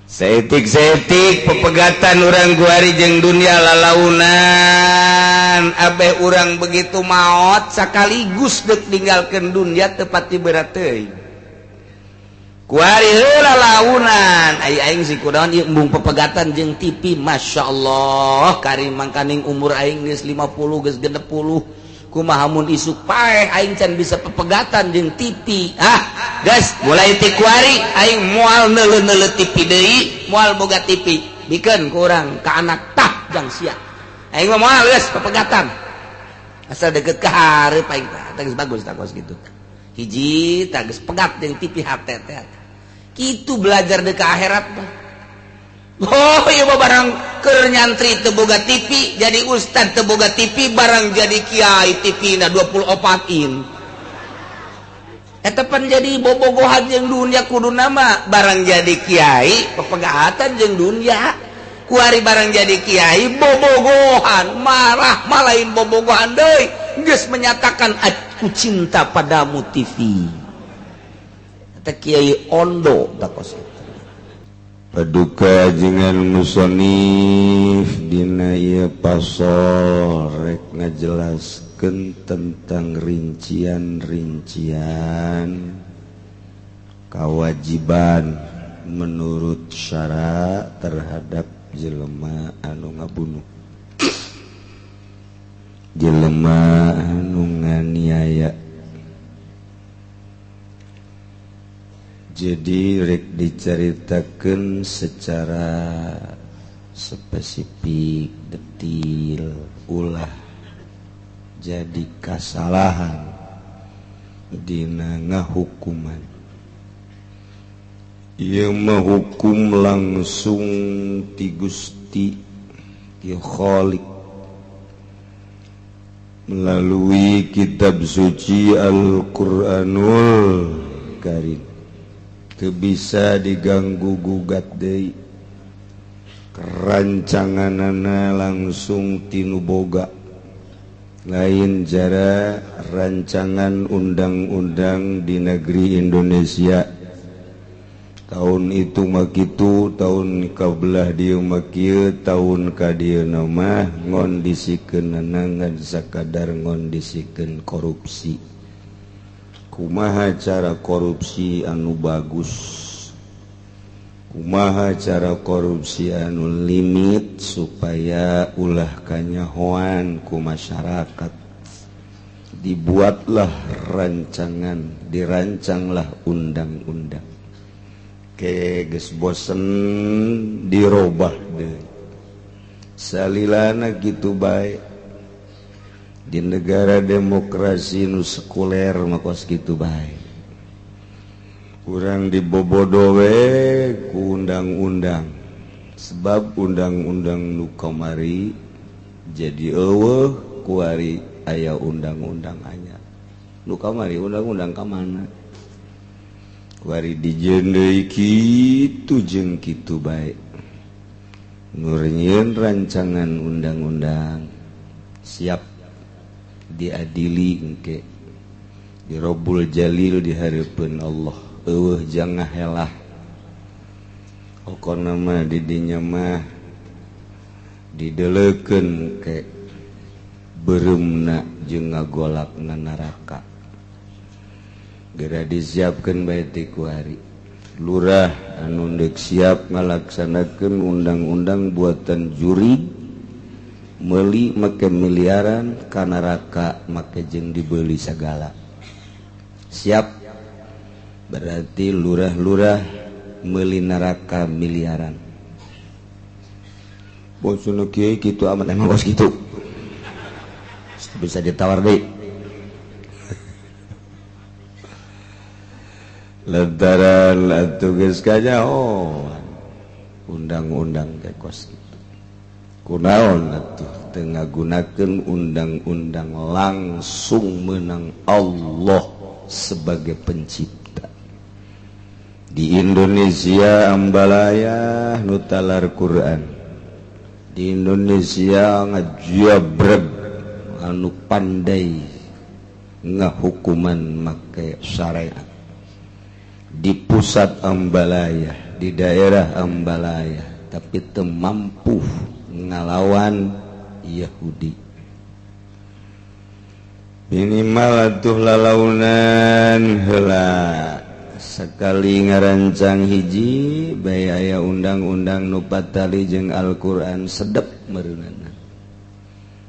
setik pepegatan orang guari jeung dunia lalaunan abeh urang begitu maot sakaligus dek tinggalkeun dunia tepati berat teuing kuari heula launan aing si kunaon ieu embung pepegatan jeung TV masyaallah karim mangkaning umur aing geus 50 geus 60 kumaha mun isuk paeh aing can bisa pepegatan jeung TV guys mulai ti kuari aing moal neuleuh-neuleuh TV deui moal boga TV bikeun ku urang ka anak tah jang sia aing mah moal geus pepegatan asal deukeut ka hareup aing tah geus bagus tah kos kitu hiji tah geus pegat jeung TV hate teh kitu belajar deui ka akhirat mah. Oh iya barang keur nyantri teu boga TV jadi ustad teu boga TV barang jadi kiai TV na 24 in eta pan jadi bobogohan jeung dunia kudu nama barang jadi kiai pepegatan jeung dunia kuari barang jadi kiai bobogohan marah malain bobogohan deui geus menyatakan aku cinta padamu TV eta kiai ondo takos paduka dengan musonif dina ieu pasal rek ngajelaskeun tentang rincian-rincian kewajiban menurut syara terhadap jelema anu ngabunuh jelema anu nganiaya. Jadi rek diceritakan secara spesifik, detil, ulah jadi kesalahan dina ngahukuman. Ieu menghukum langsung ti Gusti ti Khaliq melalui kitab suci Al-Qur'anul Karim. Teu bisa diganggu gugat deui rancanganana langsung tinu boga lain jara rancangan undang-undang di negeri Indonesia tahun itu mah kitu tahun kabelah dieu mah kieu tahun ka dieu mah ngondisikeun ngan sakadar ngondisikeun korupsi. Kumaha cara korupsi anu bagus, kumaha cara korupsi anu limit supaya ulah kanyahoan ku masyarakat. Dibuatlah rancangan, dirancanglah undang-undang. Geus bosen dirobah deui. Salilana kitu bae. Di negara demokrasi nu sekuler makos kitu bae. Urang dibobodo we ku undang-undang. Sebab undang-undang nu kamari jadi eueuh ku ari aya undang-undang anyar. Nu kamari undang-undang ka mana? Ku ari dijieun deui kitu jeung kitu bae. Nurieun rancangan undang-undang siap diadili engke di Rabbul Jalil di hareupeun Allah eueuh jangan helah pokona mah di dinya mah dideleukeun ke beureumna jeung ngagolakna neraka geura disiapkeun bae ti ku ari lurah anu deuk siap ngalaksanakeun undang-undang buatan juri meuli make miliaran ka neraka make jeung dibeli sagala siap berarti lurah-lurah meuli neraka miliaran bosuna kieu kitu amat emang bos kitu bisa ditawar deui lantaran atuh geus kanyahoan undang-undang teh kos kunaon atuh teu ngagunakeun undang-undang langsung menang Allah sebagai pencipta. Di Indonesia ambalaya nu talar Quran. Di Indonesia ngajabreg anu pandai ngahukuman make syariat. Di pusat ambalaya di daerah Ambalaya tapi teu mampu ngalawan Yahudi. Minimal atuh lalaunan heula sekali ngarancang hiji bae aya undang-undang nu patali jeung Al-Qur'an sedep meureunana.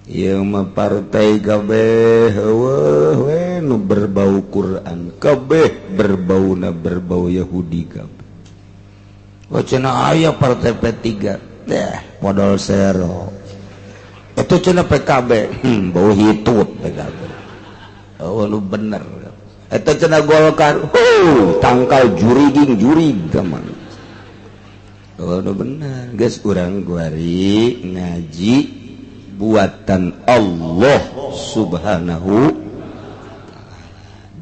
Ieu mah partai kabeh heueuh we nu berbau Quran kabeh berbauna berbau Yahudi kabeh. Cenah aya partai P3 modal zero. Itu cenah PKB bau hitut PKB. Oh lu bener. Itu cenah Golkar tangkal jurig gaman. Oh lu bener. Geus urang guari ngaji buatan Allah Subhanahu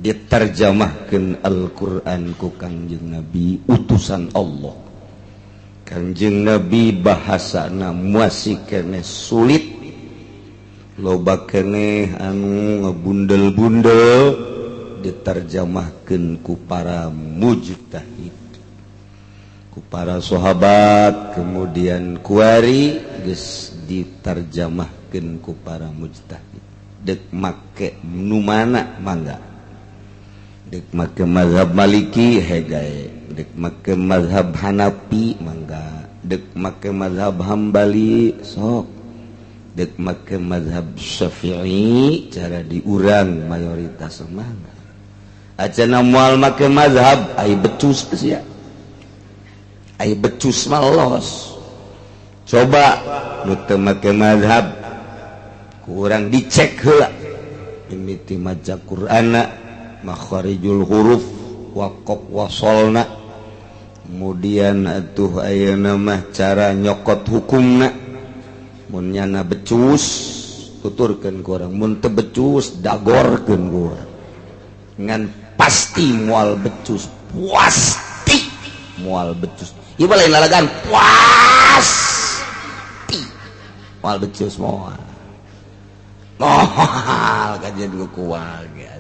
diterjemahkeun Al-Qur'an ku Kangjeng Nabi utusan Allah. Kangjeng Nabi bahasana masih kene sulit, loba kene anu ngebundel-bundel diterjemahkeun ku para mujtahid, ku para sahabat, kemudian kuari geus diterjemahkeun ku para mujtahid. Dek make nu mana mangga, dek make mazhab Maliki hegae, dek make mazhab Hanafi mangga, dek make mazhab Hambali sok, dek make mazhab Syafi'i cara diurang mayoritas mangga. Acan moal make mazhab ai becus sia, ai becus malos. Coba nu teu make mazhab kurang dicek heula mimiti maca Qur'ana makharijul huruf waqaf wasolna, kemudian atuh ayeuna mah cara nyokot hukumna. Mun nyana becus tuturkeun ku urang, mun teu becus dagorkeun ku urang. Ngan pasti moal becus, pasti moal becus. Ieu lain lalagan pasti moal becus moal. Moal kajian ku kuwaga.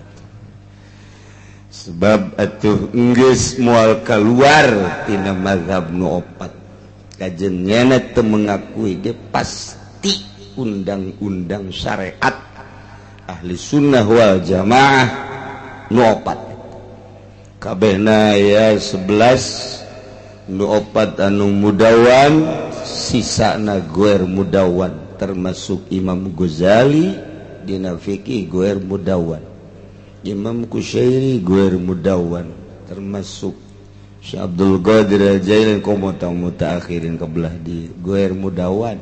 Sebab atuh geus moal keluar tina mazhab nu opat kajen nyana teu mengakui ge pasti undang-undang syariat ahli sunnah wal jamaah nu opat kabehna aya 11 nu opat anu mudawan sisana guer mudawan termasuk Imam Ghazali dina fikih guer mudawan, Imam Kusyairi guer mudawan, termasuk Syekh Abdul Qadir Al-Jailani komotang mutaakhirin kebelah di guer mudawan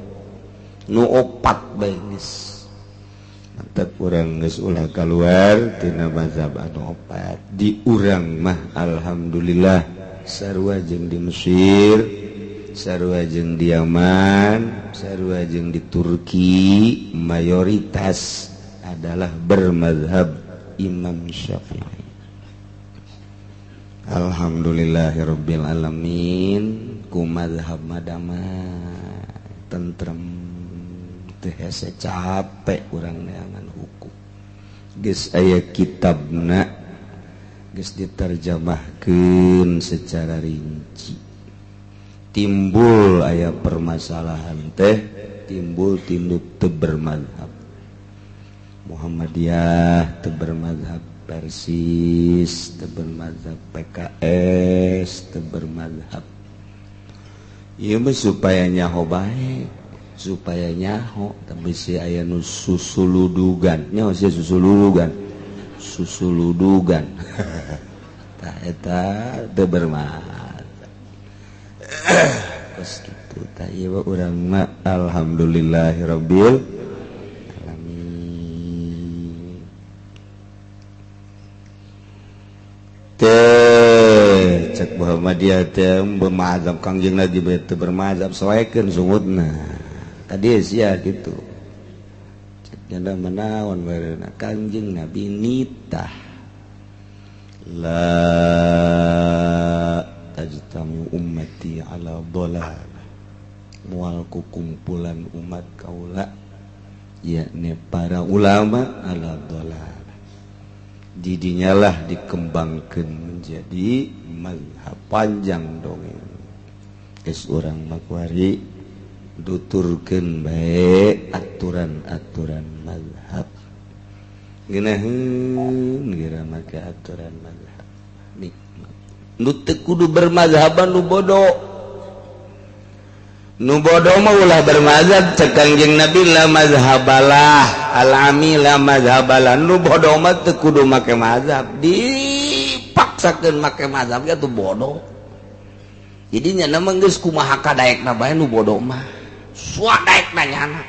nu opat bae geus. Mantap urang geus ulah kaluar tina mazhab anu opat. Di urang mah alhamdulillah sarua jeung di Mesir, sarua jeung di Yaman, sarua jeung di Turki mayoritas adalah bermazhab Imam Syafi'i. Alhamdulillahirabbil alamin ku mazhab madama tentrem teu hese capek urang neangan hukum. Geus aya kitabna geus diterjemahkeun secara rinci. Timbul aya permasalahan teh timbul tinduk teu bermazhab. Muhammadiyah teu bermazhab, Persis teu bermazhab, PKS teu bermazhab. Ieu mah supaya nyaho bae, supaya nyaho tapi si aya nu susuludugan. Nyaho si susuludugan. Susuludugan. Tah eta teu bermazhab. Terus kitu tah ieu urang mah alhamdulillahirabbil cek Muhammadiyah teh bermazhab Kangjeng Nabi teu bermazhab sawaekeun sungutna. Tadi sia kitu. Cek janda menaon bareuna Kangjeng Nabi nitah la tajtamu ummati ala dhalal. Moal kumpulan umat kaula yakni para ulama ala dhalal. Didinyalah dikembangkan menjadi mazhab panjang dongeng orang makwari duturkeun bae aturan-aturan mazhab geunaheun gira make aturan mazhab nikmat nu teu kudu bermazhaban nu bodoh mah ulah bermazhab cek Kangjeng Nabi la mazhabalah alami la mazhabalah nu bodoh mah teu kudu make mazhab dipaksakeun make mazhab ge tuh bodoh jadi nya mah geus kumaha kadaekna bae nu bodoh mah suadaekna nyana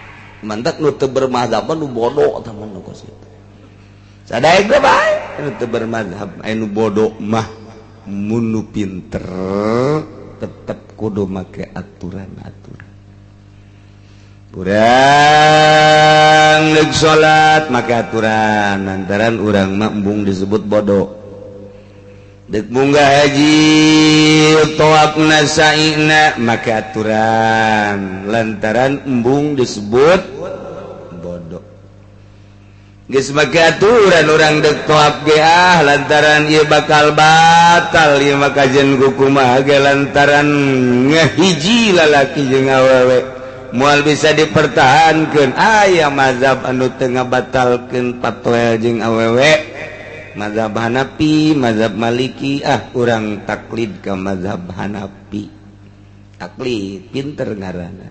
mantak nu teu bermazhab nu bodoh teman nu kos kitu sadaekna bae nu teu bermazhab anu bodoh mah mun nu pinter tetep kudu make aturan-aturan urang neuk salat make aturan lantaran urang mah embung disebut bodoh deuk munggah haji tawafna sa'ina make aturan lantaran embung disebut bodoh geus make aturan urang deuk tawaf ge lantaran ieu bakal batal ieu mah kajen kumaha ge lantaran ngahiji lalaki jeung awewe moal bisa dipertahankeun aya mazhab anu teu ngabatalkeun patwel jeung awewe mazhab Hanafi mazhab Maliki urang taklid ka mazhab Hanafi taklid pinter ngaranna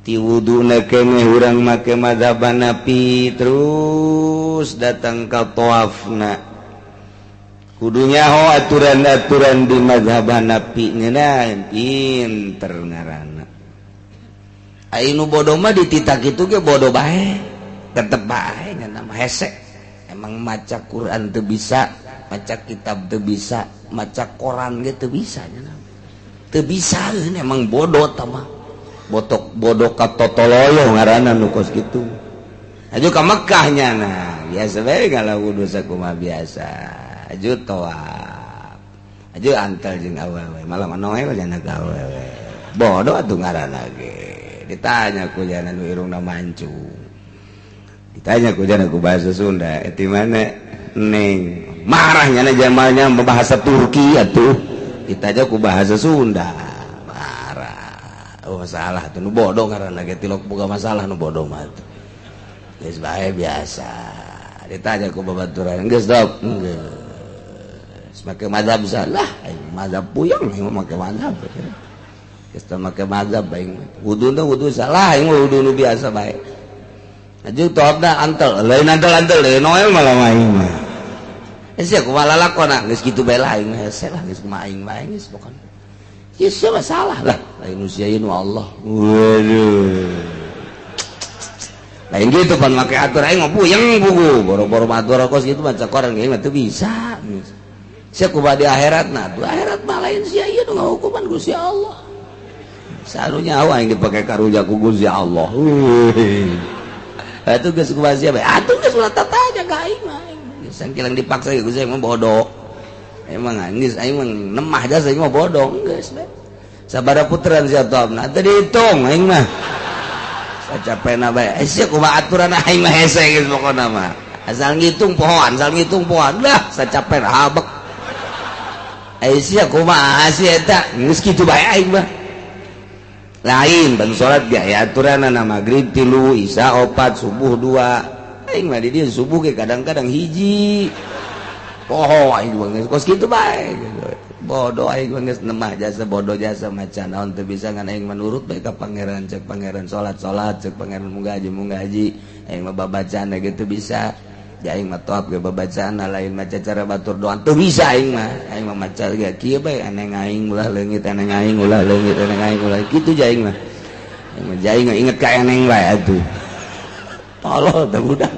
ti wuduna keneh urang make mazhab Hanafi terus datang ka tawafna kudu nyaho aturan-aturan di mazhab Hanafi ngeunah pinter ngaranna anu bodoh mah ditita kitu ge bodoh bae tetep bae ngeunah mah hese emang maca Quran teu bisa maca kitab teu bisa maca koran ge teu bisa ngeunah teu bisa emang bodoh tah mah bodoh katotoloyo ngaranna nu kos kitu aju ka Mekkah nya nah biasa bae ngalawu dosa kumaha biasa aju tawaf aju antel jeung awewe malah manoe nya ka awewe bodoh atuh ngaranna ge ditanya ku jana nu irungna mancung ditanya ku jana ku bahasa Sunda eti mana neng marahnya na jamalnya bahasa Turki atuh ditanya ku bahasa Sunda oh salah tuh nu bodoh karena ge tilok boga masalah nu bodoh mah geus bae biasa ditanya ku babaturan geus dok geus make mazhab salah mazhab puyeng make mazhab geus teu make mazhab aing wudu salah aing wudu nu biasa bae aju tawafna antel lain antel noel malah aing mah sia kumaha lalakonna geus kitu bae lah aing hese lah geus kumaha aing bae geus pokona ya siapa salah lah lain usiain Allah waduh lain gitu pan make atur aing mah puyeng buku boro-boro matur kos gitu baca koran ge mah teu bisa sia kumaha di akhiratna tuh akhirat mah lain sia ieu nu ngahukuman Gusti Allah sarunya awa yang dipake karunya ku Gusti Allah atuh geus kumaha sia bae atuh geus ulah tataja ka aing mah sangkilang dipaksa ge Gusti mah bodoh emang geus aing mah nemah jasa aing mah bodoh geus bae sabaraha putran sia tawafna teu dihitung aing mah sacapena bae sia kumaha aturan aing mah hese geus pokona mah asal ngitung pohoan lah sacapena habek sia kumaha sia eta geus kitu bae aing mah lain ban salat ge aya aturanna magrib 3 isya 4 subuh 2 aing mah di dieu subuh ge kadang-kadang hiji poho aing geus kos kitu bae bodoh aing geus nemah jasa bodoh jasa macan naon teu bisa ngan aing menurut bae ka pangeran cek pangeran salat cek pangeran munggah haji aing mah babacaan ge teu bisa ja aing mah tawaf ge babacaan lain maca cara batur doa teu bisa aing mah maca ge kieu bae aneng aing ulah leungit aneng aing ulah leungit aneng aing ulah kitu ja aing mah ja aing inget ka eneng bae atuh tolol teh budak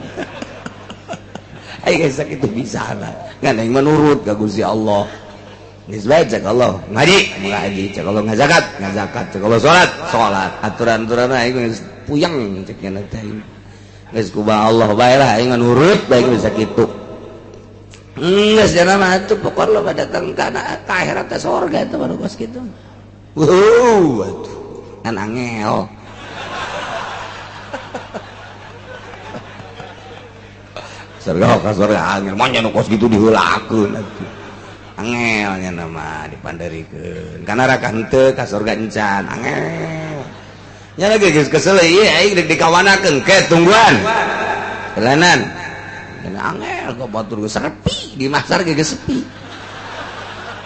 aing geus kitu bisa lah ngan aing menurut ka Gusti Allah geus bae cek Allah ngaji cek Allah ngazakat cek Allah salat aturan-aturan aing geus puyeng cek nya teh geus kumaha Allah bae lah aing nurut bae bisa kitu geus cenah mah atuh pokokna lo datang kana ka akhirat teh sorga eta baru kos kitu atuh kan angel sorga ka sorga angel mah nya nu kos kitu diheulakeun atuh angelnya nama dipandarikeun kana raka henteu ka surga encan angel nya lagi geus kesel ieu aing deuk dikawanakeun ke tungguan kelanan kana angel kok batur geus sepi di masar geus sepi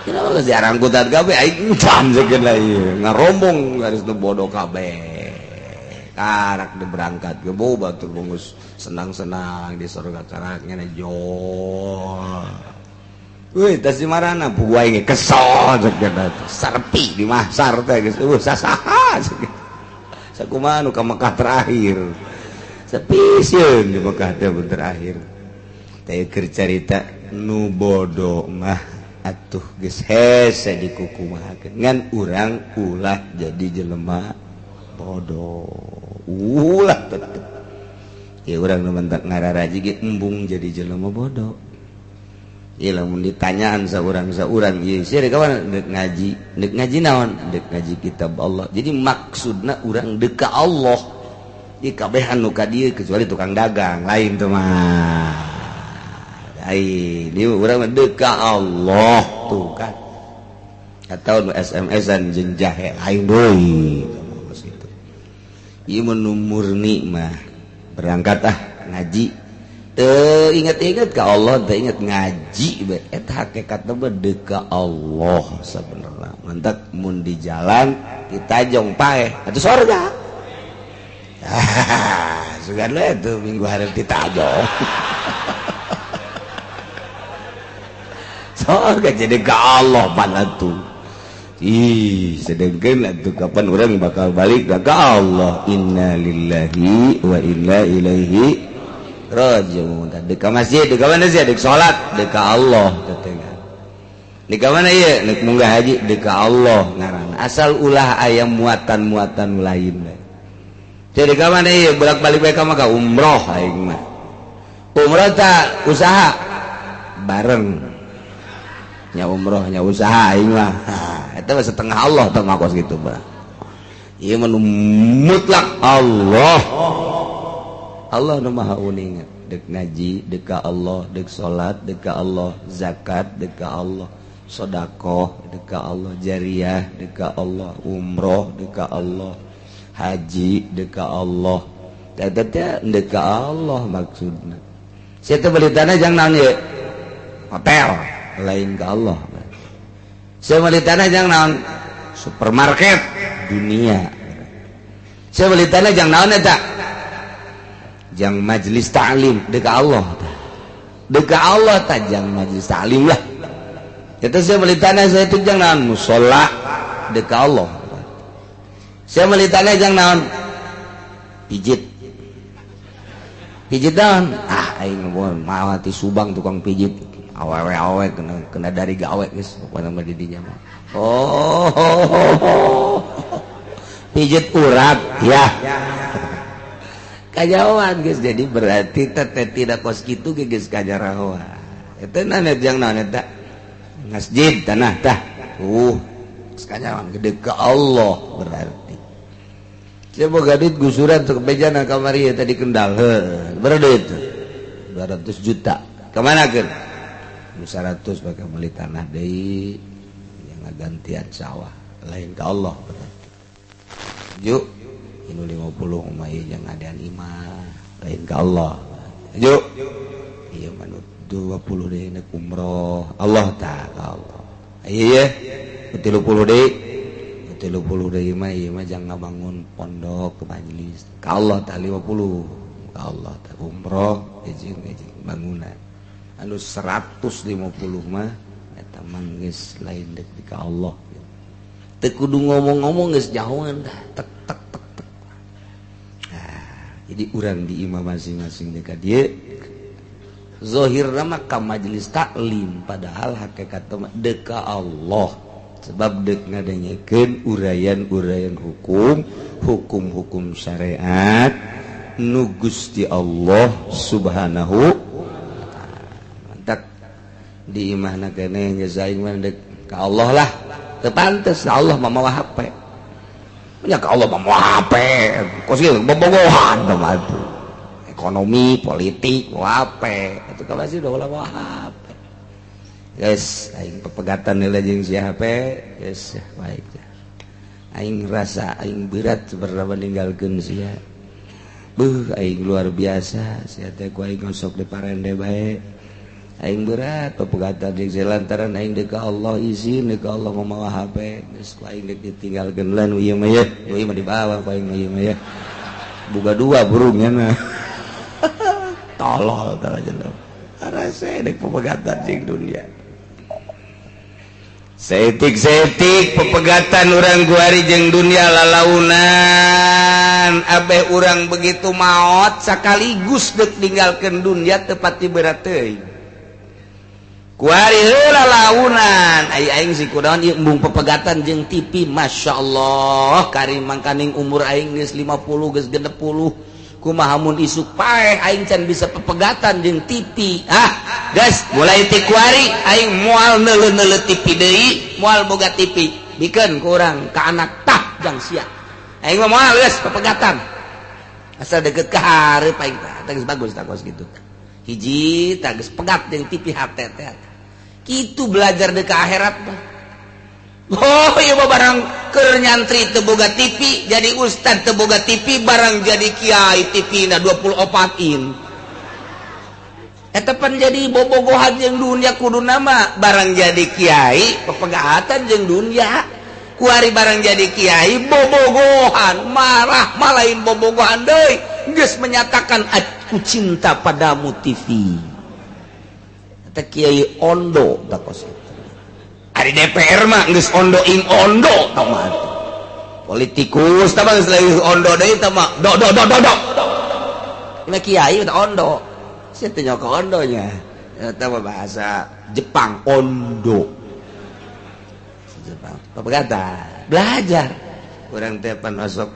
kenapa geus diarangkutan kabeh aing jam sakeuna ieu ngarombong garis nu bodoh kabeh karak berangkat ke bau batur bungkus senang-senang di surga karaknya jol. Wih, tas di mana buah ini kesal segala sarpi di masar teh geus sasaha sakumaha nu ka Mekah terakhir sepisieun di Mekah teh terakhir teh keur carita nu bodoh mah atuh geus hese dikukumahakeun ngan urang ulah jadi jelema bodoh ulah tetep ya urang nu mentak ngararaji ge embung jadi jelema bodoh. Iya lamun ditanyaan saurang ieu sia dek kawan dek ngaji naon dek ngaji kitab Allah jadi maksudna urang deuk ka Allah ieu kabehan nu ka dieu kecuali tukang dagang lain teh mah lain ieu urang deuk ka Allah tuh kan atau nu SMS-an jeung jahe lain deui kitu ieu murni mah berangkat ngaji ingat-ingat ke Allah ingat ngaji eta hakikatna deuk ka Allah sebenarnya mantap mun di jalan kita jong pae atuh surga sugan we tuh minggu hari ditajong surga jadi ka Allah panatu ih sedengkeun atuh kapan urang bakal balik ka Allah inna lillahi wa inna ilaihi rajiun deuk ka masjid deuk ka mana sih deuk salat deuk ka Allah tetengah deuk ka mana ieu deuk munggah haji deuk ka Allah ngaranna asal ulah aya muatan-muatan lain we teh deuk ka mana ieu bolak-balik bae ka maka umroh aing mah umroh tah usaha bareng nya umroh nya usaha aing mah eta mah setengah Allah tah ngakos kitu mah ieu mah mutlak Allah nu maha uning deuk ngaji deuk ka Allah deuk salat deuk ka Allah zakat deuk ka Allah sedekah deuk ka Allah jariyah deuk ka Allah umroh deuk ka Allah haji deuk ka Allah teh deuk ka Allah maksudna sia teh beulitana jang naon ieu hotel lain ka Allah sia beulitana jang naon supermarket dunia sia beulitana jang naon eta jang majlis ta'lim deuk ka Allah deuk ka Allah tah jang majlis ta'lim lah eta sia melitana saya teh jang naon musholla deuk ka Allah sia melitana jang naon pijit naon aing mah ti Subang tukang pijit awewe kena dari gawe geus pokona mah di dinya mah pijit urat ya kajauhan guys jadi berarti teteh tidak kos gitu guys kajarawa itu nana yang nana tak masjid tanah tah kajauhan gede ke Allah berarti saya mau gadit gusuran untuk bejana kamari ya tadi Kendal berapa itu 200 juta kemana kan 100 pakai beli tanah deh yang gantian sawah lain ke Allah berarti yuk inu 50 umay yang adaan imah lain ke Allah yuk iya manut 20 deh nek umroh Allah ta ka Allah iya 30 deh 30 deh imah jangan bangun pondok ke majelis ka Allah ta 50 ka Allah ta umroh jeung bangunan anu 150 mah eta mah geus lain deuk ka Allah teu kudu ngomong-ngomong geus jauhan dah tek tek jadi urang di imam masing-masing dekat dia zahirna mah ka majelis taklim padahal hakikat mah deuk ka Allah sebab deuk ngadengekeun urayan-urayan hukum syariat nu Gusti Allah subhanahu wa ta'ala mantap di imahna keneh nyazaing mah deuk ka Allah lah teu pantes Allah mah mawa HP nya ka Allah mah HP kos ieu bobogohan teman itu ekonomi politik HP itu kalau sih udah HP guys aing pepegatan heula jeung si HP guys baik aing rasa aing berat seberapa meninggalkeun sia aing luar biasa sia teh ku aing ngosok di parende bae aing berat pepegatan jeung sia lantaran aing deuk ka Allah izin deuk ka Allah ngomong HP geus ku aing deuk ditinggalkeun lan ieu mah ye ieu mah dibawa ku aing ieu mah ye boga dua burungnya na tolol tah jeneng rasa deuk pepegatan jeung dunia setik-setik pepegatan urang guari jeung dunia lalaunan abeh urang begitu maot sakaligus deuk ninggalkeun dunia teu pati berat teuing kuari heula lalaunan aing si kunaon ieu embung pepegatan jeung TV masyaallah karim mangkaning umur aing geus 50 geus 60 kumaha mun isuk paeh aing can bisa pepegatan jeung TV guys mulai ti kuari aing moal neuleuh-neuleuh TV deui moal boga TV bikeun ku urang ka anak tah jang sia aing mah moal geus pepegatan asal deukeut ka hareup aing tah geus bagus tah kos kitu hiji tah geus pegat jeung TV hate teh kitu belajar deui ka akhirat mah oh iya barang keur nyantri teu boga TV jadi ustad teu boga TV barang jadi kiai TV na 24 in eta pan jadi bobogohan jeung dunia kuduna mah barang jadi kiai pepegatan jeung dunia kuari barang jadi kiai bobogohan marah malain bobogohan deui geus menyatakan aku cinta padamu TV eta kiai ondo tak kos ari DPR mah geus ondo ing ondo tah mah politikus tah mah geus leuwih ondo deui tah mah do kiai tah ondo sia teh nyoka ondonya eta mah bahasa Jepang ondo Jepang pepegatan belajar urang teh pan osok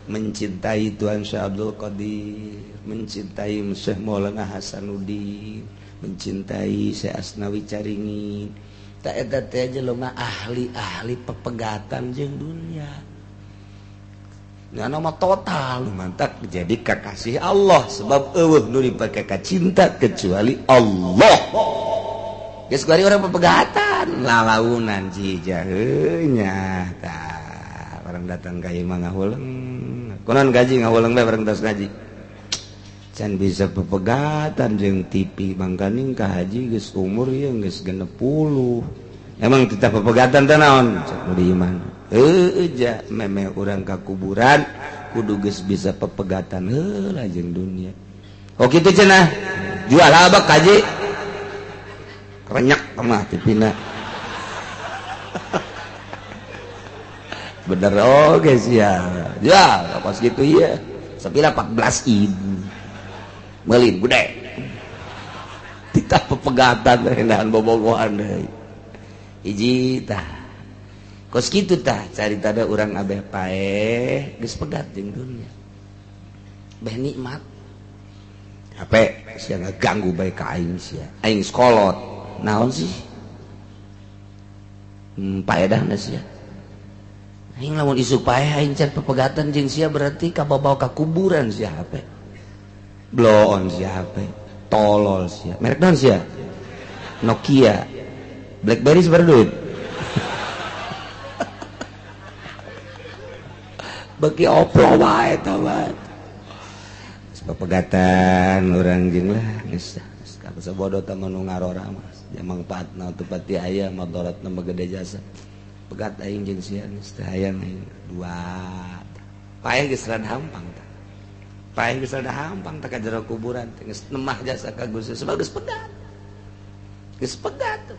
mencintai Tuan Syekh Abdul Qadir mencintai Syekh Maulana Hasanuddin mencintai Syekh Asnawi Caringin tak eta teh jelema ahli-ahli pepegatan jeung dunia. Nya mah total mantap jadi kekasih Allah sebab eueuh nu dipake ka cinta kecuali Allah. Geus kuari urang pepegatan lalaunan jija heuh nya tah barang datang ka ieu mah ngahuleung. Konon gaji ngahuleung bae barang tos gaji. Can bisa pepegatan jeung TV mangkaning ka haji geus umur ieu geus 60 emang kita pepegatan teh naon cek nu di iman ja meme urang ka kuburan kudu geus bisa pepegatan heula jeung dunia oh kitu cenah jual abak kaji renyak mah TV-na bener oge sia ya pas gitu ieu sapira 14.000 melin gede kita pepegatan rendahan bobogohan deui hiji tah kos kitu tah carita da urang abeh paeh geus pegat jeung dunia beh nikmat hape sia ngaganggu bae ka aing sia aing sekolot naon sih paedahna sia aing lamun isuk paeh aing can pepegatan jeung sia berarti kababaw ka kuburan sia hape bloon siapa tolol siapa merek naon sia Nokia BlackBerry seberduit bagi oplo wae tah wae pepegatan urang jeung lah geus ka bodoh tah nu ngarora mah ya mangpaatna teu pati aya madaratna mah gede jasa pegat aing jeung sia geus teh hayang aing dua paeh geus rada hampang tah paeh geus rada hampang teh ka jero kuburan teh geus nemah jasa ka Gusti sebab geus pegat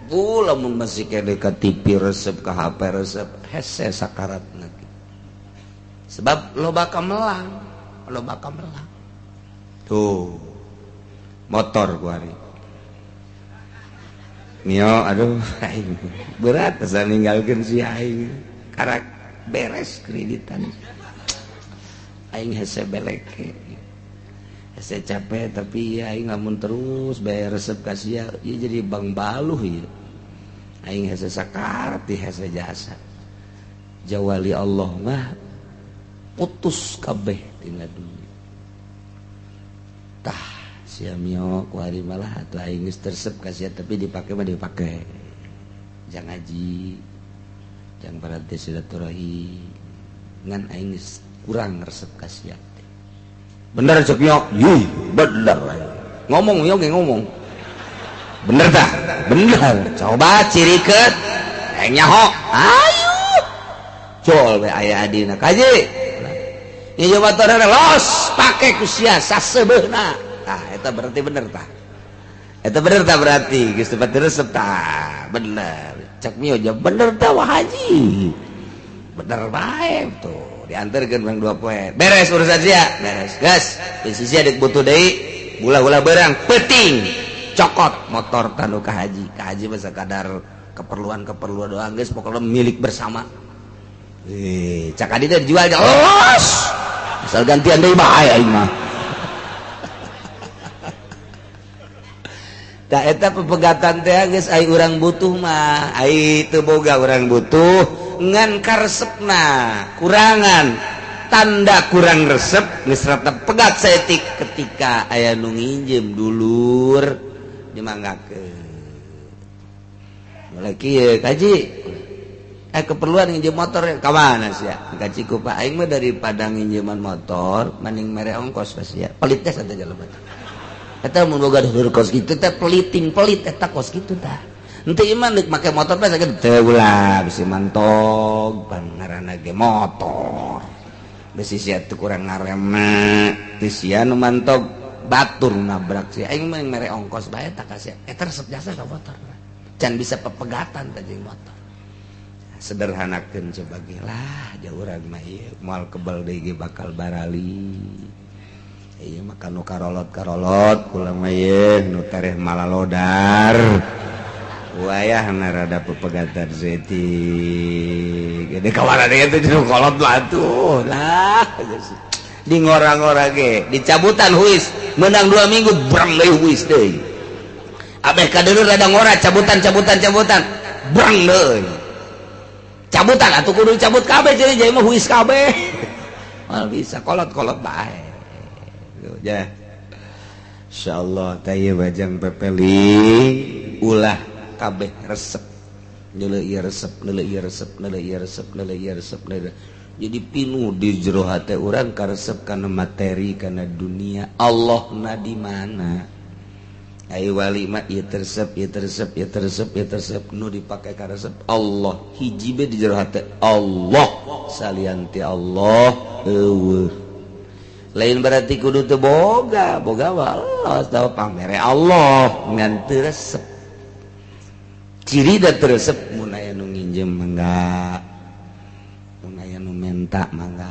lamun masih kene ka TV resep ka HP resep hese sakaratna sebab loba ka melang tuh motor kuari mio aduh aing berat asa ninggalkeun si aing karak beres kreditan aing hese beleke hese capek tapi ya aing lamun terus bayar resep ka sia ieu jadi bang baluh ieu aing hese sakarat di hese jasa jawali Allah mah putus kabeh tina dunia tah sia mio kuari malah atuh aing geus tersep ka sia tapi dipake mah dipake jang ngaji jang berarti silaturahim ngan aing kurang resep kasiat bener cek nyok bener ngomong nyok ngomong bener dah bener coba ciriket nyaho ayo col we aya adina kaji ieu motor los pake ku sia sasebeuna tah eta berarti bener tah eta bener tah berarti geus teu resep tah bener cek mio aja bener tah wah haji bener bae tuh diantarkeun urang 2 poe beres urusan sia beres geus bisi sia dek butuh deui gula-gula barang penting cokot motor tanu ka haji mah sakadar keperluan doang geus pokoknya milik bersama cak adi teh dijual jos asal gantian deui bae aing mah da eta pepegatan teh geus ai urang butuh mah ai teu boga urang butuh ngan karesepna kurangan tanda kurang resep geus rata pegat saeutik ketika aya nu nginjem dulur dimanggakeun mulai kieu kaji keperluan nginjem motor ka mana sia kaji ku Pak aing mah daripada nginjeman motor mending mere ongkos ka sia pelit teh saja jelema eta mun boga dulur kos kitu teh pelit eta kos kitu tah henteu iman deuk make motor teh sakitu teu ulah bisi mantog pangaranna ge motor bisi sia teu kurang ngaremna teu sia nu mantog batur nabrak sia aing mah mere ongkos bae tak ka sia eta resep jasa ka motor can bisa pepegatan teh jeung motor sederhanakeun coba ge lah jauh urang mah ieu moal kebal deui ge bakal barali ieu mah kanu karolot kula mah ieu nu tareh malalodar wayahna rada pepegatan setik gede kawana deui teh nu kolot batuh lah di ngora-ngora ge dicabutan huis menang 2 minggu brang deui huis deui abeh kadeuleur rada ngora cabutan brang deui cabutan atuh kudu cabut kabeh jadi mah huis kabeh mal bisa kolot-kolot bae ya insyaallah teh bajang pepeli ulah kabeh resep neuleuh resep jadi pinuh di jero hate urang ka resep kana materi kana dunia Allah na di mana ayo wali mah ieu resep nu dipake ka resep Allah hiji be di jero hate Allah salian ti Allah eueuh lain berarti kudu teu boga walos tahu pamere Allah ngan teu resep ciri da teu resep mun aya nu nginjem mangga mun aya nu menta mangga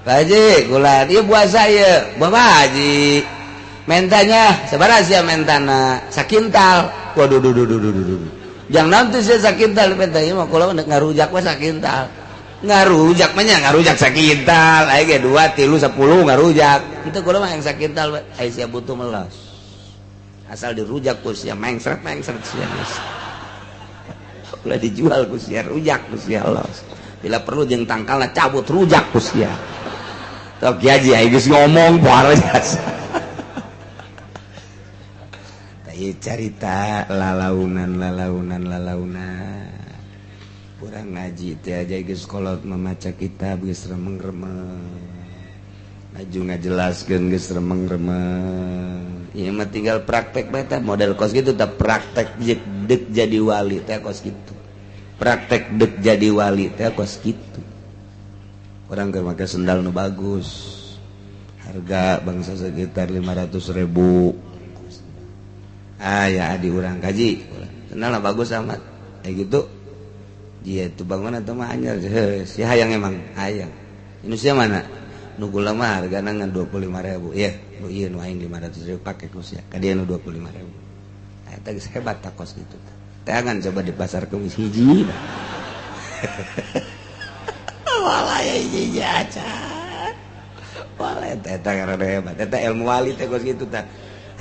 Pak Haji, gula dia puasa ya, Bapak Haji. Mentanya, sabaraha sia mentana? Sakintal. Waduh. Jangan nanti sia sakintal mentanya mah kula mah ngarujak mah sakintal. Ngarujak mah nya ngarujak sakintal. Aya ge 2, 3, 10 ngarujak. Itu kula mah yang sakintal aya sia butuh melas. Asal dirujak ku sia mengsret sia. Kula dijual ku sia rujak ku sia los. Bila perlu jeung tangkalna cabut rujak ku sia. Tok Haji aya geus ngomong poare jasa. Tah carita lalaunan. Urang ngaji teh aja geus kolot mamaca kitab geus remeng-remeng. Maju ngajelaskeun geus remeng-remeng. Ieu mah tinggal praktek bae tah model kos kitu tah praktek deuk jadi wali teh kos kitu. Praktek deuk jadi wali teh kos kitu. Orang keur make sendal nu bagus harga bangsa sekitar 500.000 ya adi urang kaji sendalna bagus amat kayak gitu dia itu bang mana tuh mah anyar si hayang emang hayang ini sia mana nu gula mah hargana ngan 25.000 ya nu ieu nu aing 500.000 pake ku sia ka dia nu 25.000 eta geus hebat tak kos gitu teh angan coba di pasar kemis hiji wala ya hiji aja wala eta karana hebat eta ilmu wali teh kos kitu tah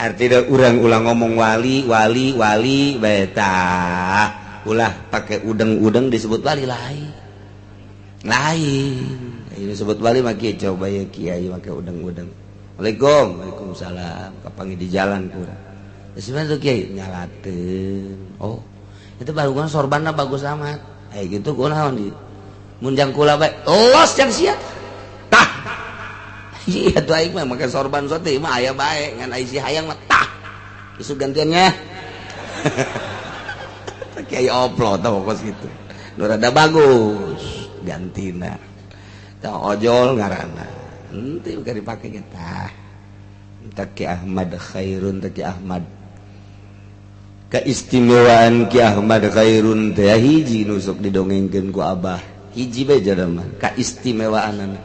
artina urang ulah ngomong wali beta ulah pakai udeng disebut wali lain ini disebut wali mah kieu coba ya kiai make udeng Assalamualaikum. Waalaikumsalam. Kapangi di jalan kurang. Sebenarnya tuh Kiai nyalateun. Oh, itu baru kan sorbanna bagus amat. Gitu kunaon di munjang kula bae. Los can sia. Tah. Iya tuh aing mah make sorban sote mah aya bae ngan isi hayang mah tah. Isu gantiannya. Kiai oplo tah pokos gitu. Nu rada bagus gantina. Tah ojol ngaranna. Henteu ka dipake kita. Taki Ahmad khairun taki Ahmad. Keistimewaan Ki Ahmad khairun teh hiji nu sok didongengkeun ku Abah. Hiji bae jaran mah kaistimewaanna.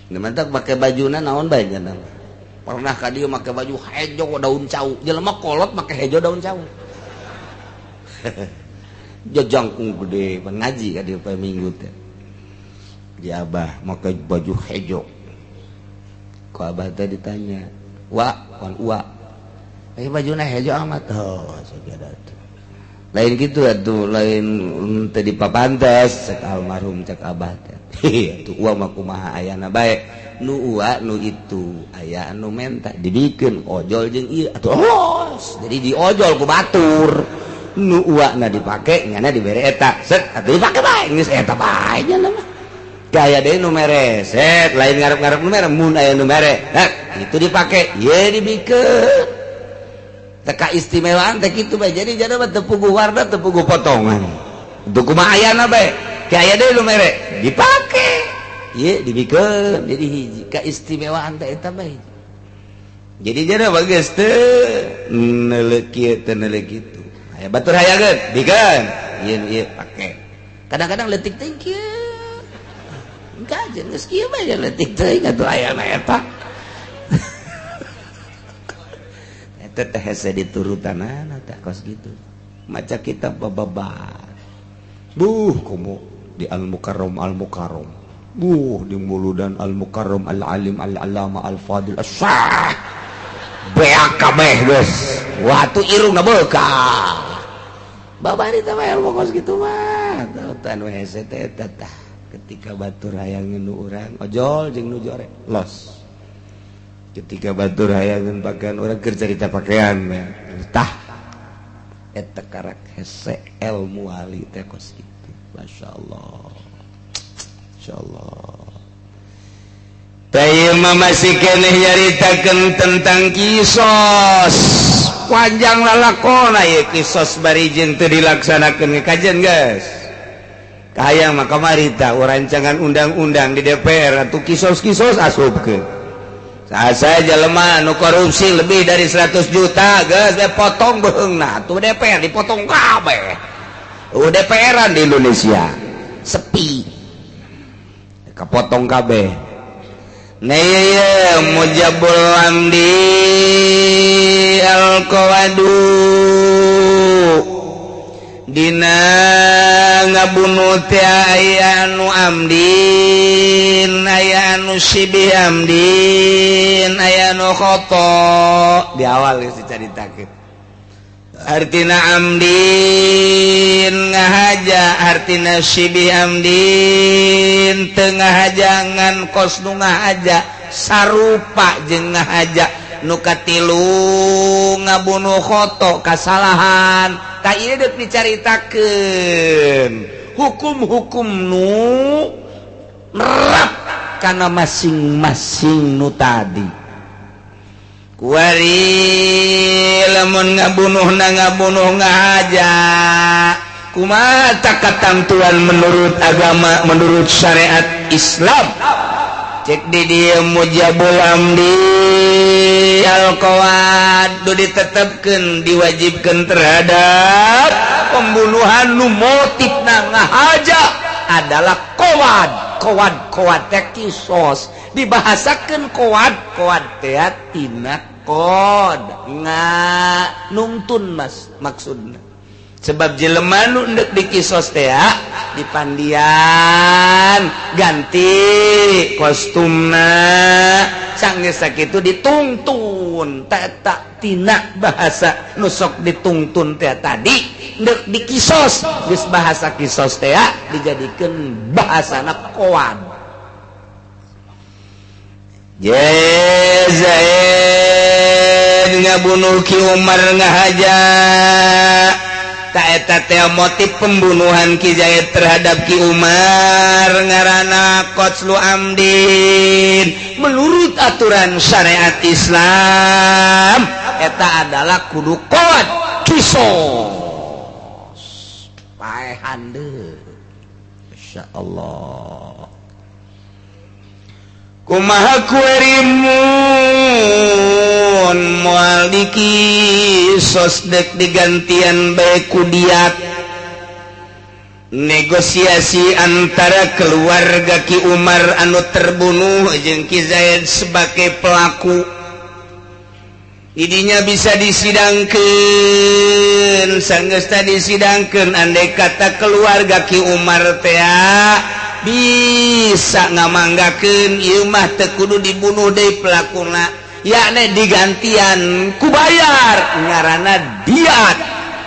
Nu mantak make bajuna naon bae jaran. Pernah ka dieu make baju hejo daun cau. Jelema kolot make hejo daun cau. Jajangkung gede pan ngaji ka dieu poe Minggu teh. Di Abah make baju hejo. Ku Abah teh ditanya, "Wa, wan uwa. Bajuna hejo amat." Oh, sagada tuh. Lain gitu atuh, lain teu dipapantes cek almarhum cek Abah teh. Tuh uwa mah kumaha ayana bae. Nu uwa nu itu aya anu menta dibikeun ojol jeung ieu atuh los. Jadi diojol ku batur. Nu uwa na dipake ngana dibere eta. Set atuh dipake bae geus eta bae nya mah. Kaya deh nu mere, set lain ngarep-ngarep nu mere, mun aya nu mere. Nah, itu dipake, ye dibikeun. Teka istimewaan teh kitu bae. Jadi jana mah teu puguh warna, teu puguh potongan. Teu kumaha ayana bae. Kaya deh nu mere, dipake. Ye dibikeun. Jadi hiji kaistimewaan teh eta bae. Jadi jana bageus teu neuleuh kieu teu neuleuh kitu. Aya batur hayageun, bikeun. Ieu pake. Kadang-kadang leutik teh kieu. Kajen geus kieu mah ya leutik teuing atuh aya na eta. Eta teh hese diturutanana teh kos gitu. Maca kitab bababa. Kumu di Al-Mukarram Al-Mukarram. Di Muludan Al-Mukarram Al-Alim Al-Alama Al-Fadil As-Sah. Beak kabeh geus. Watu irungna beukah. Babari teh mah ilmu kos kitu mah. Tautan we hese teh eta tah. Ketika batur hayang nu urang ojol jeung nu jore los. Ketika batur hayang pakaian urang keur carita pakaian tah eta karak hese ilmu wali teh kos kitu. Masyaallah. Insyaallah. Teu mah masih keneh nyaritakeun tentang kisos. Panjang lalakona ieu kisos bari jeung teu dilaksanakeun kajian geus. Kayang maka marita rancangan undang-undang di DPR atau kisos-kisos asupkeun. Saha jelema nu korupsi lebih dari 100 juta geus dipotong beungna atuh DPR dipotong kabeh. DPR-an di Indonesia sepi. Kapotong kabeh. Nah Mujabul Amdi Al-Qawadu dina ngabunuh teh aya anu amdin aya anu sibih amdin aya anu khoto di awal geus dicaritakeun artina amdin ngahaja artina sibih amdin teu ngahajangan kos nu ngahaja sarupa jeung ngahaja nu katilu ngabunuh khoto kasalahan. Tak ini dek dicaritakeun hukum-hukum nu nerap karena masing-masing nu tadi. Kuari lamun ngabunuh ngahaja kumaha katamtuan menurut agama menurut syariat Islam. Cek di dia Mujabul Amdi Al-Qawad ditetapkan diwajibkan terhadap pembunuhan nu motifna ngahaja adalah qawad teh kisos dibahasakeun qawad teh tina qad nuntun mas maksudna sebab jelema nu endek dikisos teh dipandian ganti kostumna sanggeus sakitu dituntun tak tina bahasa nu sok dituntun teh tadi endek dikisos geus bahasa kisos teh dijadikeun bahasana qawad Zaid ngabunuh Ki Umar ngahaja tak eta teh motif pembunuhan Ki Zaid terhadap Ki Umar ngaranna qatlul amdin menurut aturan syariat Islam eta adalah kudu qad qisas pae handeuh masyaallah kumaha kuerimun moal dikisos dek digantian bae ku diat negosiasi antara keluarga Ki Umar anu terbunuh jeung Ki Zaid sebagai pelaku idinya bisa disidangkeun sanggeus teh disidangkeun andai kata keluarga Ki Umar teh bisa ngamanggakeun ieu mah teu kudu dibunuh deui pelakuna yakni digantian ku bayar ngaranna diat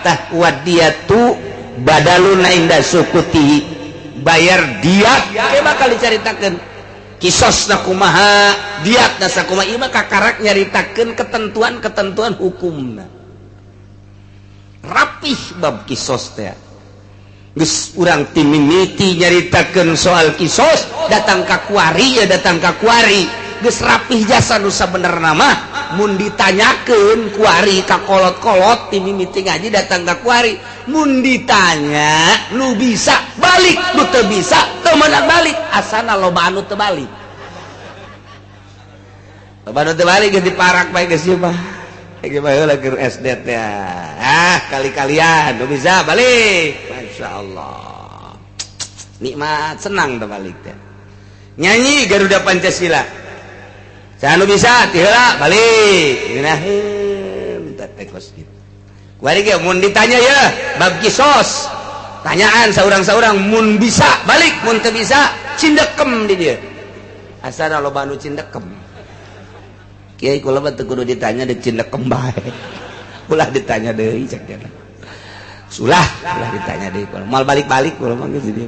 tah wadiatu badaluna inda sukuti bayar diat ke bakal dicaritakeun kisosna kumaha diatna sakumaha ieu mah kakarak nyaritakeun ketentuan-ketentuan hukumna rapih bab kisos teh geus urang timimiti nyaritakeun soal kisos datang ka kuari ya datang ka kuari geus rapih jasa nu sabenerna mah mun ditanyakeun kuari ka kolot-kolot timimiti ngaji datang ka kuari mun ditanya nu bisa balik nu teu bisa teu meunang balik asana loba anu teu balik loba anu teu balik geus diparak bae geus ieu mah iki mah heula keur SD teh kali-kalian nu bisa balik masyaallah nikmat senang teh balik teh nyanyi Garuda Pancasila sanu bisa ti heula balik ngeunaheun teh kos kitu kuari ge mun ditanya ya bab kisos tanyaan saurang-saurang mun bisa balik mun teu bisa cindekem di dieu asana loba anu cindekem kiai kula mah teu kudu ditanya deuk cindekem bae ulah ditanya deui cek dia ulah ditanya deui mal balik-balik kula mah geus di dieu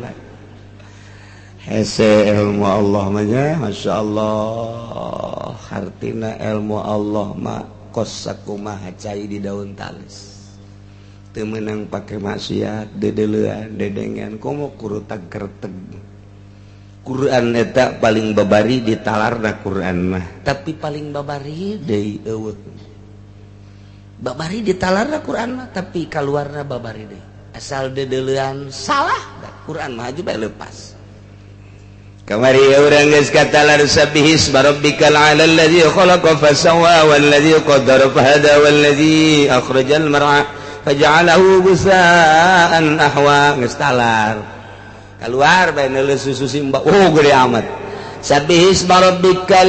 hese ilmu Allah mah nya masyaallah hartina ilmu Allah mah kos sakumaha cai di daun talis teu meunang pake maksiat dedeleuan dedengan komo kurutag kerteg Quran eta paling babari ditalarna Quran mah tapi paling babari deui eueuh babari ditalarna Quran mah tapi kaluarna babari deui asal dedeleuan salah da Quran mah aju bae leupas kamari urang geus katalar sabihis barabbikal alal ladzi khalaqa fasawwa wal ladzi qaddara fahada wal ladzi akhrajal mar'a faj'alahu gusaan ahwa geus talar keluar bae neuleus susu simba oh gede amat sabihis barabbikal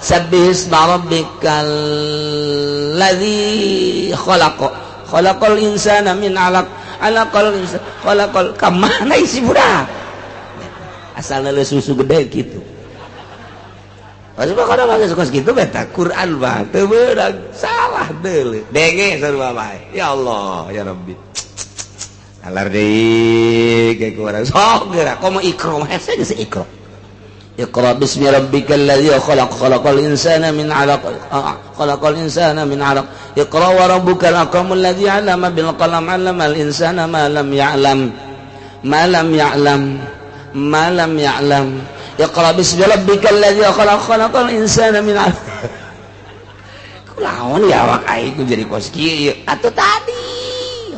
sabihis barabbikal ladzi khalaqal insana min 'alaq khalaqal kamana isi budak asal neuleus susu gede kitu Masih kadang agak suka segitu beta Quran mah teu beurang salah deuleu denge sarua bae ya Allah ya Rabbi alar deui ke urang sok geura komo ikra hese geus ikra Iqra bismi rabbikal ladzi khalaqal insana min 'alaq khalaqal insana min 'alaq Iqra wa rabbukal akramul ladzi 'allama bil qalam 'allamal insana ma lam ya'lam Iqra bismi rabbikal ladzi khalaqal insana min 'alaq kunaon ya awak aing ku jadi kos kieu atuh tadi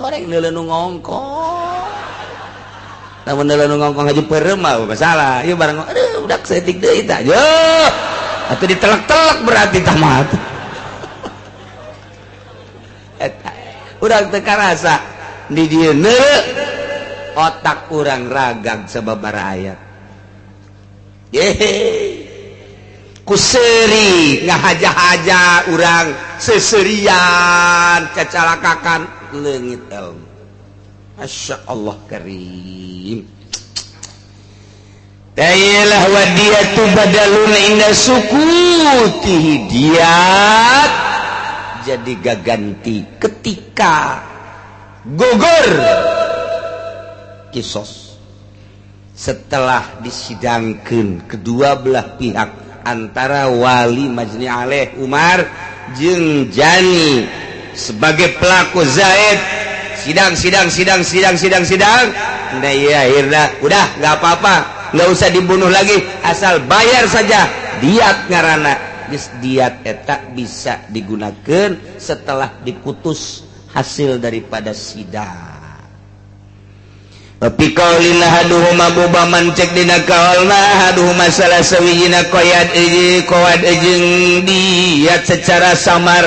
horeng neuleuh ngongkong namun neuleuh ngongkong haji peureum mah masalah ieu barang aduh udak setik deui tah yo atuh ditelek-telek berarti tah mah eta urang teu karasa di dieu otak urang ragag sababaraha ayat kuseri ngahaja-haja urang seserian cacalakakan leungit ilmu Masya Allah karim dayalah wadiyatu badalun inda sukutihi diat jadi gaganti ketika gugur kisos setelah disidangkan kedua belah pihak antara wali majni alaih Umar jeung Jani sebagai pelaku Zaid, sidang nah iya akhirnya udah nggak apa-apa, nggak usah dibunuh lagi, asal bayar saja diat ngaranna. Geus diat eta bisa digunakan setelah diputus hasil daripada sidang. Tapi qaulina haduhuma bubaman cek dina kaulna haduhuma salah sawijina qawad jeung diat secara samar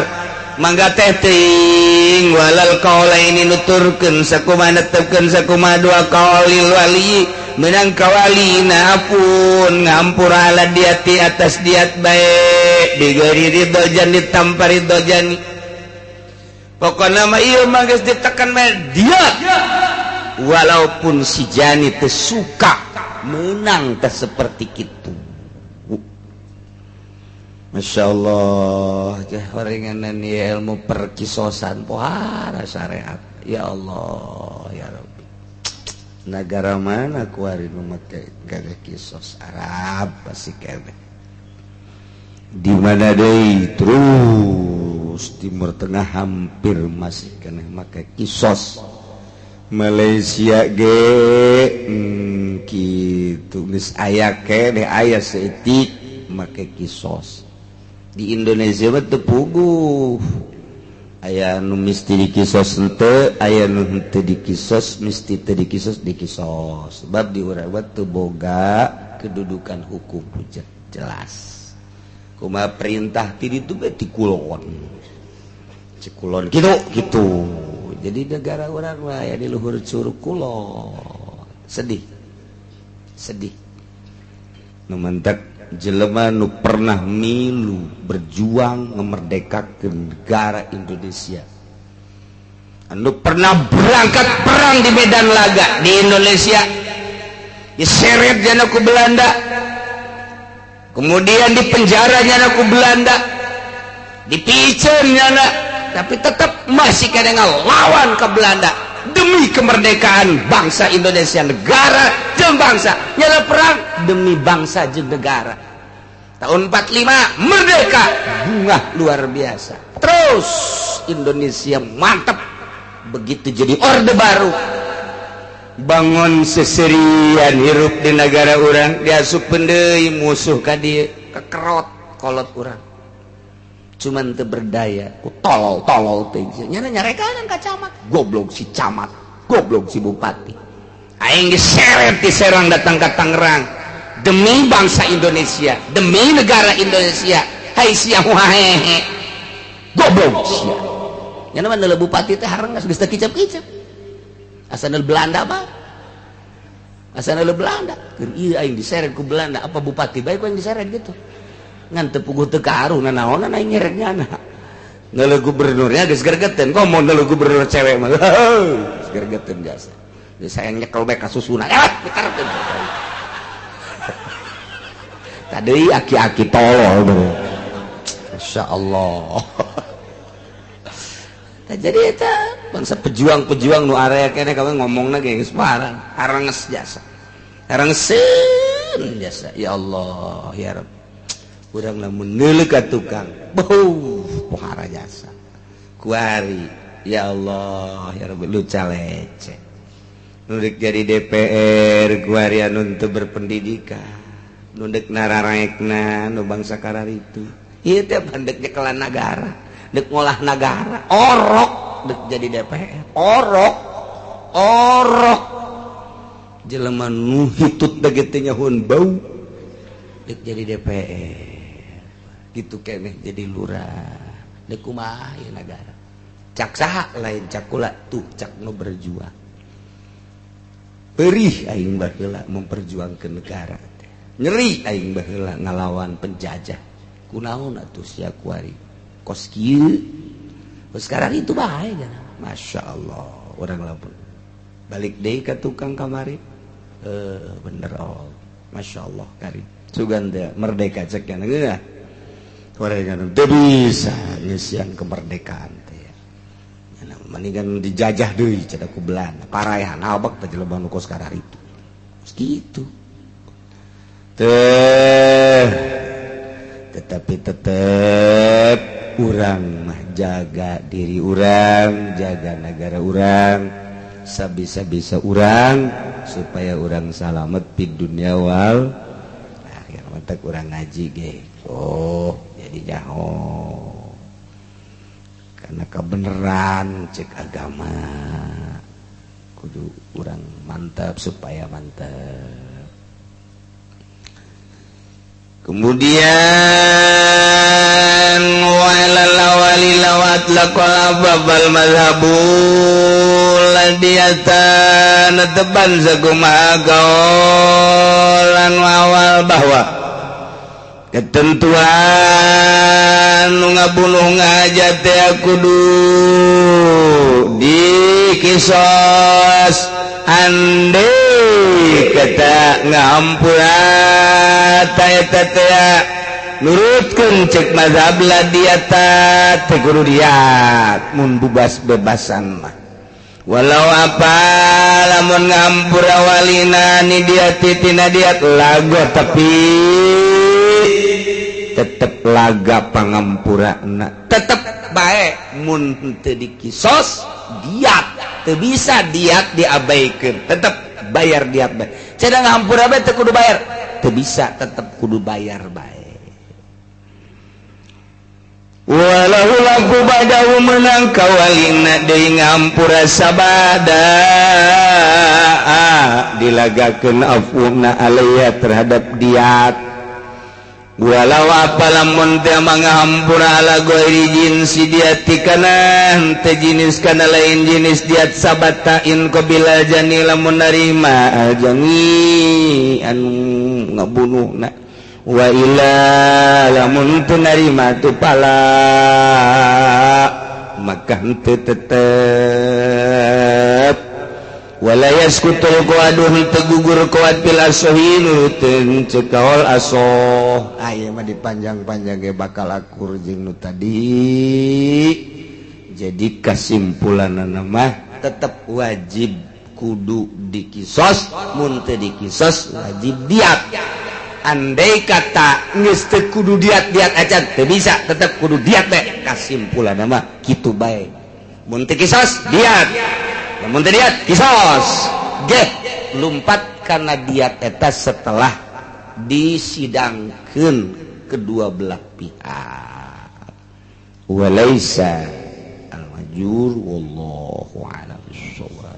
mangga teh teuing walal qaulaini nuturkeun sakumaha netepkeun sakumaha dua qaulil wali menang kawalina pun ngampura ala diati atas diat bae bigari ridho jani tanpa ridho jani pokokna mah ieu mah geus ditekan mah diat walaupun si Jani teu suka menang teh seperti kitu. Masya Allah horenganan ya ilmu perkisosan pohara syariat ya Allah ya Rabbi. Negara mana kuari memakai gagah kisos Arab pasti kene di mana deui terus Timur Tengah hampir masih kena make kisos. Malaysia ge kitu geus aya keneh aya seetik make kisos. Di Indonesia mah teu puguh. Aya nu misti dikisos henteu, aya nu henteu dikisos, misti teu dikisos dikisos. Sebab di urang mah teu boga kedudukan hukum jelas. Kumaha perintah ti ditu ge dikulon. Cikulon gitu. Jadi negara orang mah ya di luhur curug kulon. Sedih nu mentek jelema nu pernah milu berjuang memerdekakan negara Indonesia, anu pernah berangkat perang di medan laga di Indonesia diseret jana ku Belanda, kemudian dipenjara jana ku Belanda, dipicen jana, tapi tetap masih kena ngelawan ke Belanda demi kemerdekaan bangsa Indonesia, negara jeung bangsa. Nyala perang demi bangsa jeung negara. Tahun 45 merdeka, bunga luar biasa. Terus Indonesia mantap, begitu jadi orde baru, bangun seserian hirup di negara orang, diasup deui musuh ka dieu kekerot kolot orang. Cuman teu berdaya ku tolol teh nyarekanan ka camat, goblok si camat, goblok si bupati. Aing diseret di Serang datang ke Tangerang demi bangsa Indonesia, demi negara Indonesia. Hai sia wae goblok sia nya mah neuleuh bupati teh hareungas geus teu kicep-kicep asal Belanda mah, asal Belanda keur ieu aing diseret ku Belanda apa bupati bae ku aing diseret gitu ngan teu puguh teu karuhna naonan aing nyeretnyana. Neuleuh gubernurnya geus gergeten, komo neuleuh gubernur cewek mah geus gergeten biasa. Geus sayang nyekel bae ka susuna. Pitarkeun. Tadi aki-aki tolol bro. Masyaallah. Tah jadi eta bangsa pejuang-pejuang nu area kene kawe ngomongna ge geus parang, haranges jasa. Harangeseun jasa. Ya Allah, ya Rabb. Urang lamun neuleuh ka tukang pohara jasa kuari ya Allah ya Rabbi lu calece nu deuk jadi DPR kuari anu teu berpendidikan nu deuk nararaekna nu bangsa kararitu ieu teh pandek nyekelan negara deuk ngolah negara orok deuk jadi DPR orok jelema nu hitut da ge teh nyahoon bau deuk jadi DPR gitu keneh jadi lurah deuk kumaha ieu negara cak saha lain cak kula tuh cak nu berjuang perih aing baheula memperjuangkeun negara teh nyeri aing baheula ngalawan penjajah kunaon atuh sia kuari kos kieu sekarang itu bae gana masyaallah urang lamun balik deui ka tukang kamari bener all masyaallah karim sugan teh merdeka cek kana geus orang teu bisa ngeusian kemerdekaan teh ya. Mendingan dijajah deui cenah ku Belanda. Paraehan abak teh jelema nu kos kararitu. gitu. Tetapi tetap urang mah jaga diri urang, jaga negara urang, sabisa-bisa urang supaya urang salamet di dunia wal akhir. Mantak urang ngaji ge. Oh, jadi jauh. Karena kebenaran cek agama kudu urang mantap supaya mantap. Kemudian walawali lawat laqala babal mazhabul ladiyatan teban sakumaha kaulan awal bahwa ketentuan nu ngabunuh ngajat teh kudu dikisos ande kata ngahampura eta teh nurutkeun cek mazhab ladiyata teh kudu diat mun bebas-bebasan mah walau apa lamun ngahampura walina ni diat tina diat lago tapi tetep laga pangampurana tetep bae mun teu dikisos diat teu bisa diat diabaikeun tetep bayar diat bae cenah ngahampura bae teu kudu bayar teu bisa tetep kudu bayar bae walau laku badahu menang kawalina deui ngahampura sabada dilagakeun afuna alaiya terhadap diat walau apa lamun teh mangahampura ala ghairi jinsi diati kana teh jenis kana lain jenis diat sabatain qabila jani lamun narima jangi anu ngabunuhna wa ila lamun teu narima tu pala maka henteu tetep wala yaskutul qawaduh tegugur qawad fil asohin teu cekaol asoh aya mah dipanjang-panjang ge bakal akur jeung nu tadi. Jadi kesimpulanna mah tetep wajib kudu dikisos mun teu dikisos wajib diat. Andai kata geus teu kudu diat acan teu bisa tetep kudu diat bae. Kesimpulanna mah kitu bae. Mun teu kisos diat. Lamun teu diat kisos. Geh lumpat kana diat eta setelah disidangkeun kedua belah pihak. Walaisa al-majur wallahu a'lam bissawab.